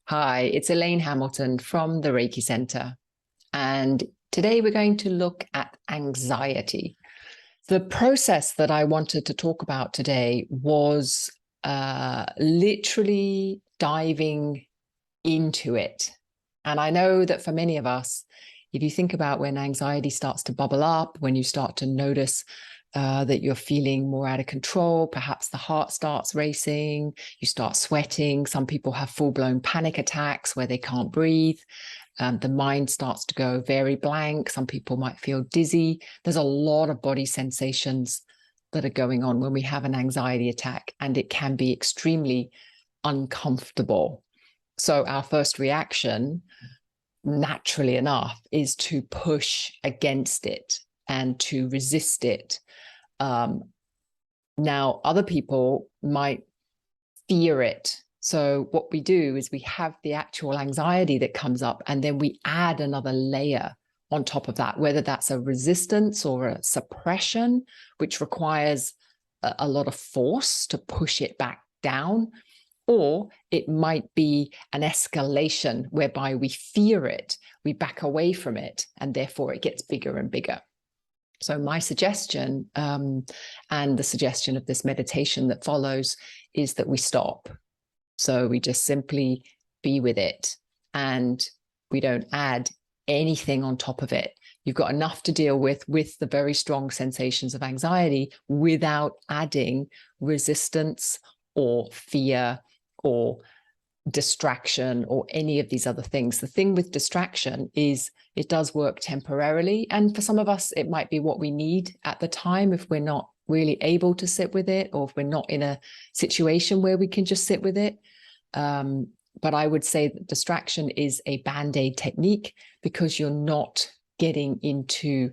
Hi, it's Elaine Hamilton from the Reiki Center. And today we're going to look at anxiety. The process that I wanted to talk about today was literally diving into it. And I know that for many of us, if you think about when anxiety starts to bubble up, when you start to notice that you're feeling more out of control, perhaps the heart starts racing, you start sweating. Some people have full-blown panic attacks where they can't breathe. The mind starts to go very blank. Some people might feel dizzy. There's a lot of body sensations that are going on when we have an anxiety attack, and it can be extremely uncomfortable. So our first reaction, naturally enough, is to push against it and to resist it. Now, other people might fear it. So what we do is we have the actual anxiety that comes up, and then we add another layer on top of that, whether that's a resistance or a suppression, which requires a lot of force to push it back down, or it might be an escalation whereby we fear it, we back away from it, and therefore it gets bigger and bigger. So my suggestion, and the suggestion of this meditation that follows, is that we stop. So we just simply be with it, and we don't add anything on top of it. You've got enough to deal with the very strong sensations of anxiety without adding resistance or fear or distraction or any of these other things. The thing with distraction is it does work temporarily. And for some of us, it might be what we need at the time if we're not really able to sit with it, or if we're not in a situation where we can just sit with it. But I would say that distraction is a band-aid technique because you're not getting into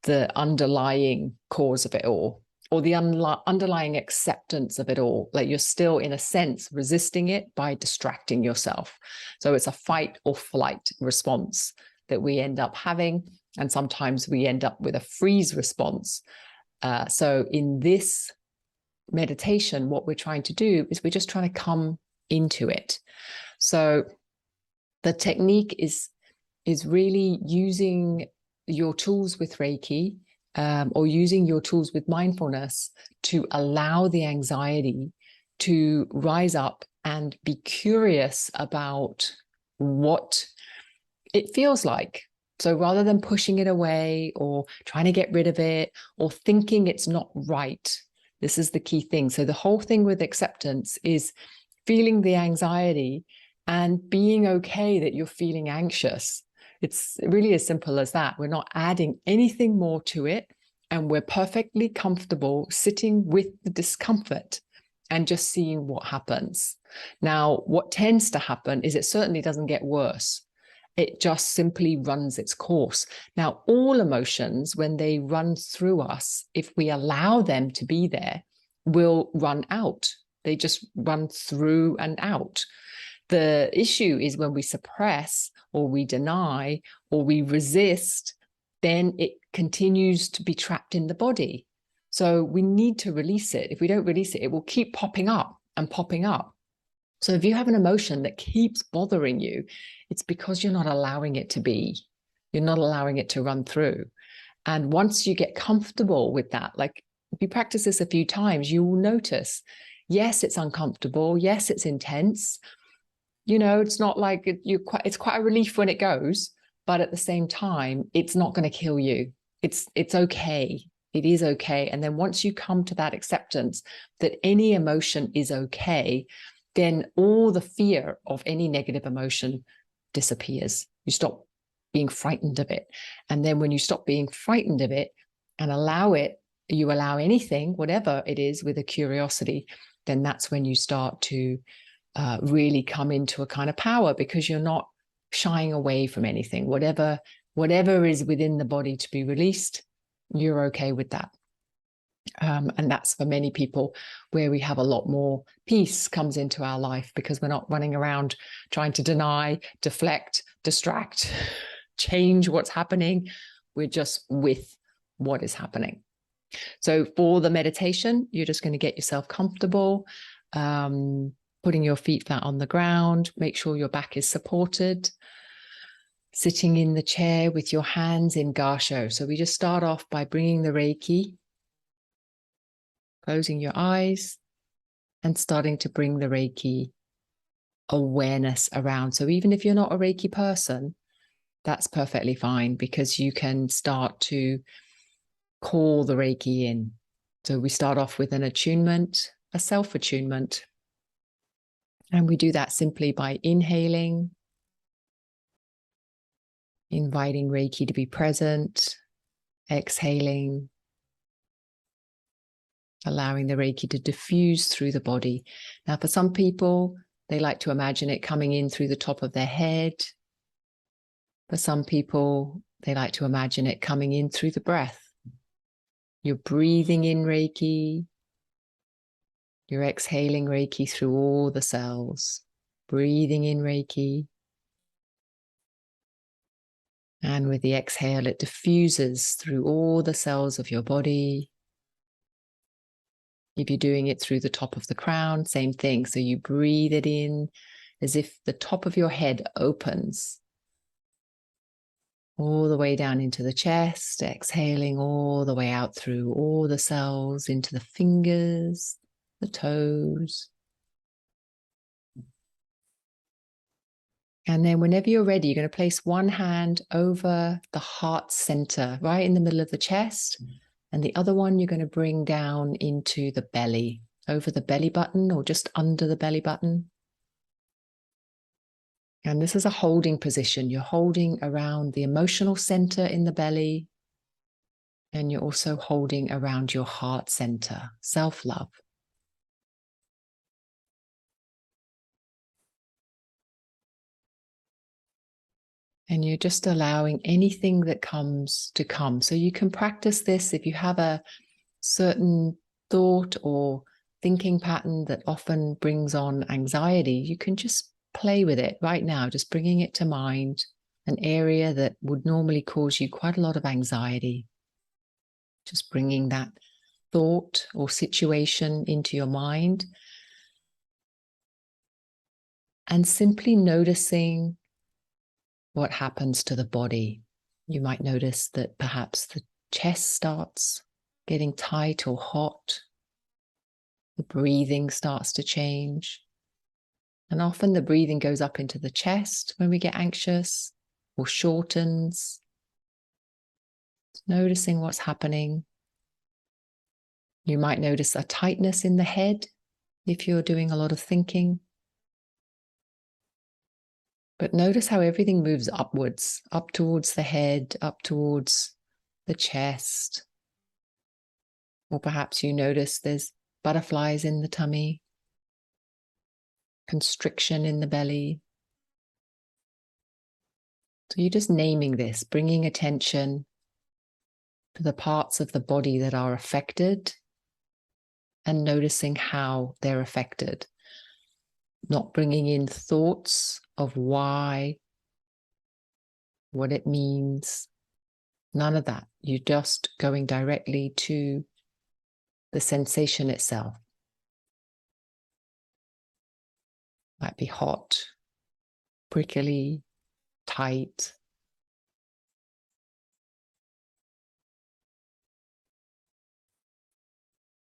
the underlying cause of it all, or the underlying acceptance of it all. Like, you're still, in a sense, resisting it by distracting yourself. So it's a fight or flight response that we end up having. And sometimes we end up with a freeze response. So in this meditation, what we're trying to do is we're just trying to come into it. So the technique is really using your tools with Reiki, or using your tools with mindfulness to allow the anxiety to rise up and be curious about what it feels like. So rather than pushing it away or trying to get rid of it or thinking it's not right, this is the key thing. So the whole thing with acceptance is feeling the anxiety and being okay that you're feeling anxious. It's really as simple as that. We're not adding anything more to it, and we're perfectly comfortable sitting with the discomfort and just seeing what happens. Now, what tends to happen is it certainly doesn't get worse. It just simply runs its course. Now, all emotions, when they run through us, if we allow them to be there, will run out. They just run through and out. The issue is when we suppress or we deny or we resist, then it continues to be trapped in the body. So we need to release it. If we don't release it, it will keep popping up and popping up. So if you have an emotion that keeps bothering you, it's because you're not allowing it to be. You're not allowing it to run through. And once you get comfortable with that, like if you practice this a few times, you will notice, yes, it's uncomfortable. Yes, it's intense. You know, it's not like it's quite a relief when it goes, but at the same time, it's not going to kill you. It's okay. It is okay. And then once you come to that acceptance that any emotion is okay, then all the fear of any negative emotion disappears. You stop being frightened of it. And then when you stop being frightened of it and allow it, you allow anything, whatever it is, with a curiosity, then that's when you start to really come into a kind of power, because you're not shying away from anything. Whatever is within the body to be released, you're okay with that. And that's for many people where we have a lot more peace comes into our life, because we're not running around trying to deny, deflect, distract, change what's happening. We're just with what is happening. So for the meditation, you're just going to get yourself comfortable. Putting your feet flat on the ground, make sure your back is supported. Sitting in the chair with your hands in Gasho. So we just start off by bringing the Reiki, closing your eyes, and starting to bring the Reiki awareness around. So even if you're not a Reiki person, that's perfectly fine, because you can start to call the Reiki in. So we start off with an attunement, a self-attunement. And we do that simply by inhaling, inviting Reiki to be present, exhaling, allowing the Reiki to diffuse through the body. Now, for some people, they like to imagine it coming in through the top of their head. For some people, they like to imagine it coming in through the breath. You're breathing in Reiki. You're exhaling Reiki through all the cells. Breathing in Reiki. And with the exhale, it diffuses through all the cells of your body. If you're doing it through the top of the crown, same thing. So you breathe it in as if the top of your head opens all the way down into the chest, exhaling all the way out through all the cells into the fingers, the toes. And then whenever you're ready, you're going to place one hand over the heart center, right in the middle of the chest. And the other one you're going to bring down into the belly, over the belly button or just under the belly button. And this is a holding position. You're holding around the emotional center in the belly. And you're also holding around your heart center, self-love. And you're just allowing anything that comes to come. So you can practice this if you have a certain thought or thinking pattern that often brings on anxiety. You can just play with it right now, just bringing it to mind, an area that would normally cause you quite a lot of anxiety. Just bringing that thought or situation into your mind and simply noticing what happens to the body. You might notice that perhaps the chest starts getting tight or hot. The breathing starts to change. And often the breathing goes up into the chest when we get anxious or shortens. Noticing what's happening. You might notice a tightness in the head if you're doing a lot of thinking. But notice how everything moves upwards, up towards the head, up towards the chest. Or perhaps you notice there's butterflies in the tummy, constriction in the belly. So you're just naming this, bringing attention to the parts of the body that are affected and noticing how they're affected. Not bringing in thoughts of why, what it means, none of that. You're just going directly to the sensation itself. Might be hot, prickly, tight.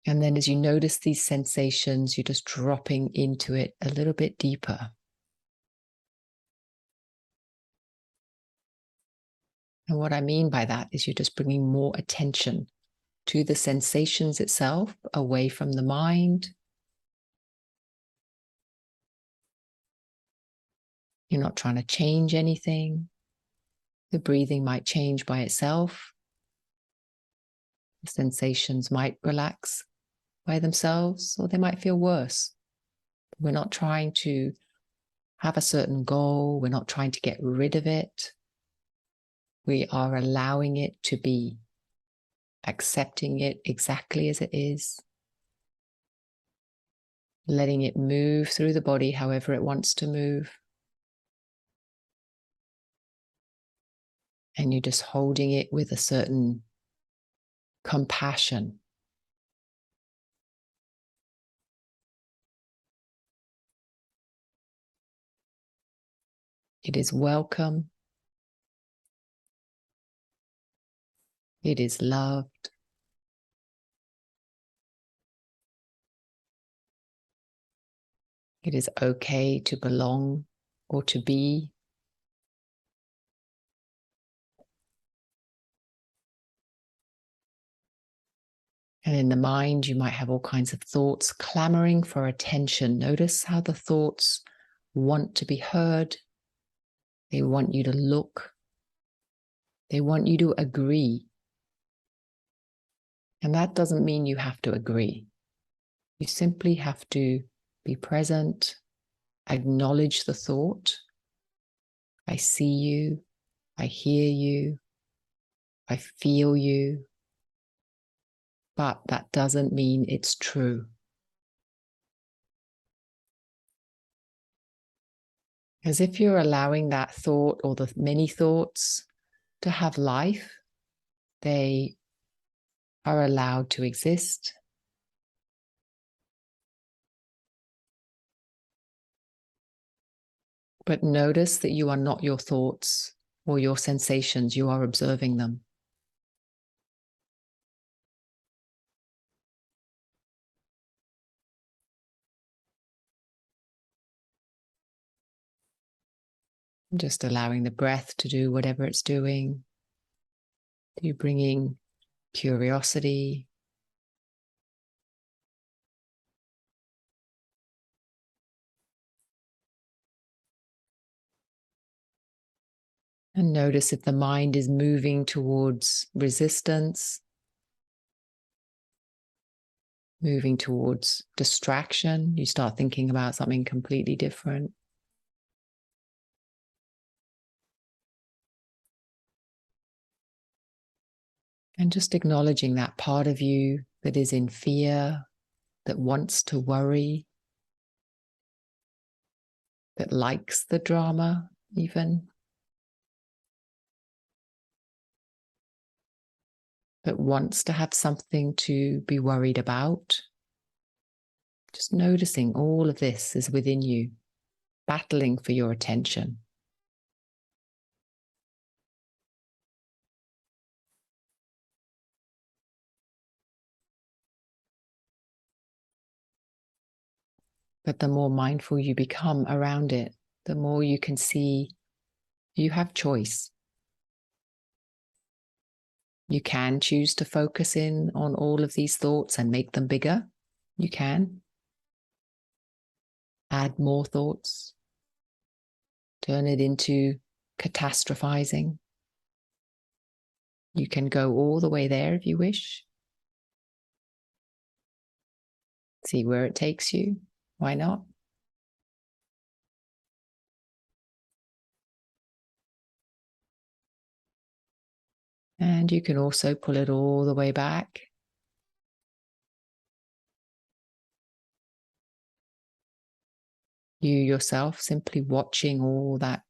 And then as you notice these sensations, you're just dropping into it a little bit deeper. And what I mean by that is you're just bringing more attention to the sensations itself, away from the mind. You're not trying to change anything. The breathing might change by itself. The sensations might relax by themselves, or they might feel worse. We're not trying to have a certain goal. We're not trying to get rid of it. We are allowing it to be, accepting it exactly as it is, letting it move through the body however it wants to move. And you're just holding it with a certain compassion. It is welcome. It is loved. It is okay to belong or to be. And in the mind, you might have all kinds of thoughts clamoring for attention. Notice how the thoughts want to be heard. They want you to look. They want you to agree. And that doesn't mean you have to agree. You simply have to be present, acknowledge the thought. I see you. I hear you. I feel you. But that doesn't mean it's true. As if you're allowing that thought or the many thoughts to have life, they are allowed to exist. But notice that you are not your thoughts or your sensations, you are observing them. Just allowing the breath to do whatever it's doing. You bringing curiosity. And notice if the mind is moving towards resistance, moving towards distraction, you start thinking about something completely different. And just acknowledging that part of you that is in fear, that wants to worry, that likes the drama even, that wants to have something to be worried about. Just noticing all of this is within you, battling for your attention. But the more mindful you become around it, the more you can see you have choice. You can choose to focus in on all of these thoughts and make them bigger. You can add more thoughts, turn it into catastrophizing. You can go all the way there if you wish. See where it takes you. Why not? And you can also pull it all the way back. You yourself simply watching all that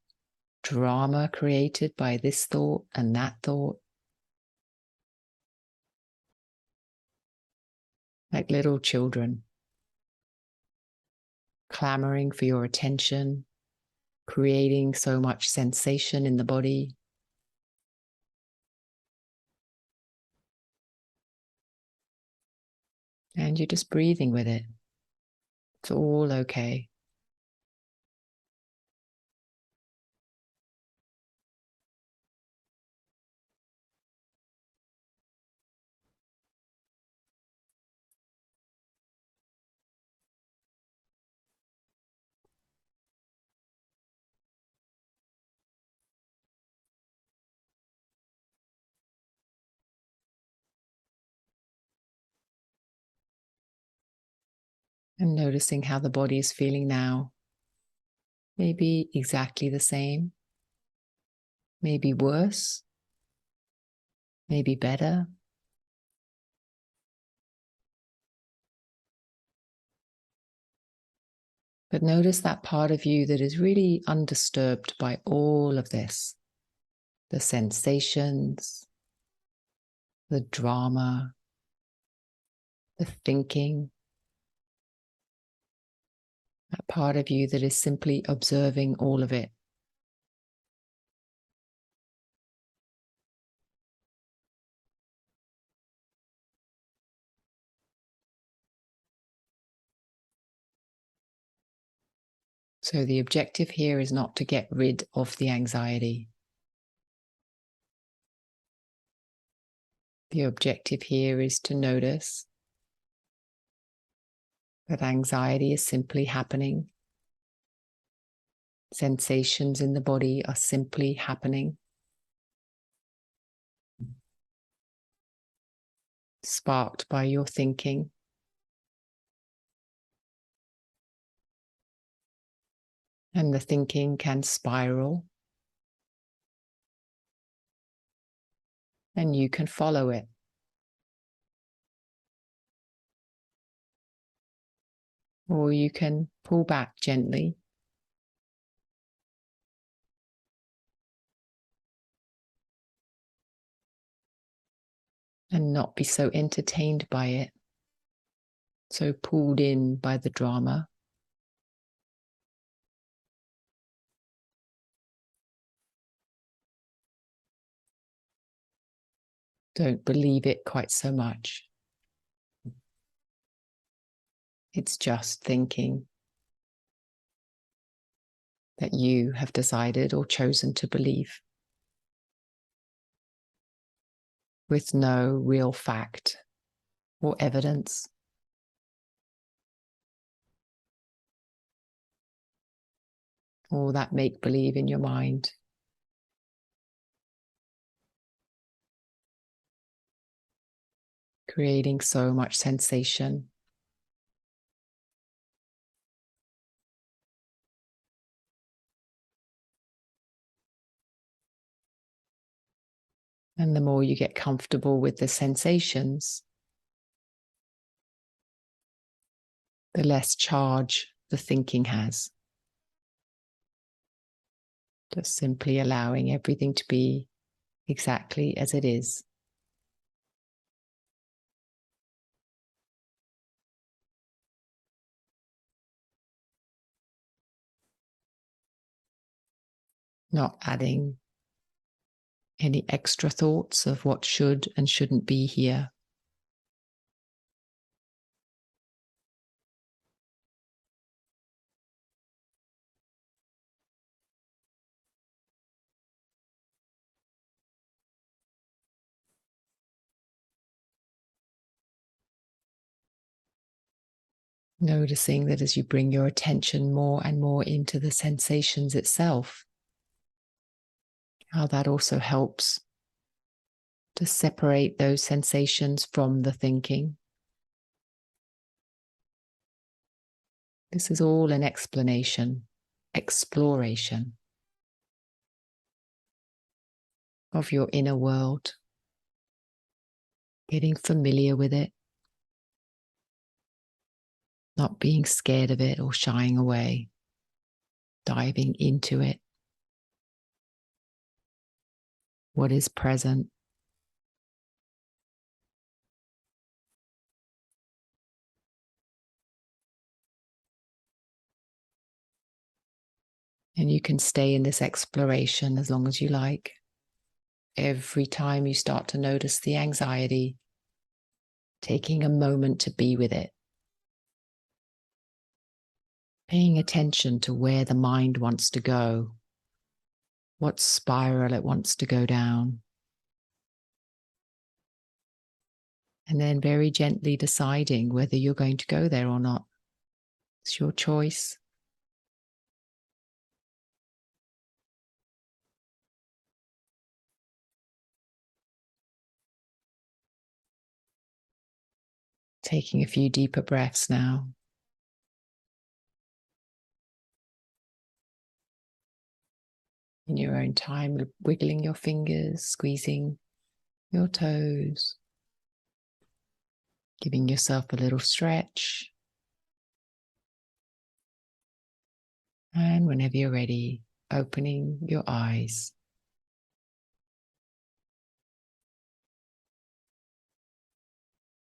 drama created by this thought and that thought. Like little children, clamoring for your attention, creating so much sensation in the body. And you're just breathing with it. It's all okay. And noticing how the body is feeling now. Maybe exactly the same, maybe worse, maybe better. But notice that part of you that is really undisturbed by all of this. The sensations, the drama, the thinking. That part of you that is simply observing all of it So the objective here is not to get rid of the anxiety. The objective here is to notice that anxiety is simply happening. Sensations in the body are simply happening. Sparked by your thinking. And the thinking can spiral. And you can follow it. Or you can pull back gently. And not be so entertained by it. So pulled in by the drama. Don't believe it quite so much. It's just thinking that you have decided or chosen to believe, with no real fact or evidence. All that make-believe in your mind. Creating so much sensation. And the more you get comfortable with the sensations, the less charge the thinking has. Just simply allowing everything to be exactly as it is. Not adding any extra thoughts of what should and shouldn't be here. Noticing that as you bring your attention more and more into the sensations itself, how that also helps to separate those sensations from the thinking. This is all an exploration of your inner world, getting familiar with it, not being scared of it or shying away, diving into it. What is present? And you can stay in this exploration as long as you like. Every time you start to notice the anxiety, taking a moment to be with it. Paying attention to where the mind wants to go, what spiral it wants to go down. And then very gently deciding whether you're going to go there or not. It's your choice. Taking a few deeper breaths now. In your own time, wiggling your fingers, squeezing your toes, giving yourself a little stretch. And whenever you're ready, opening your eyes.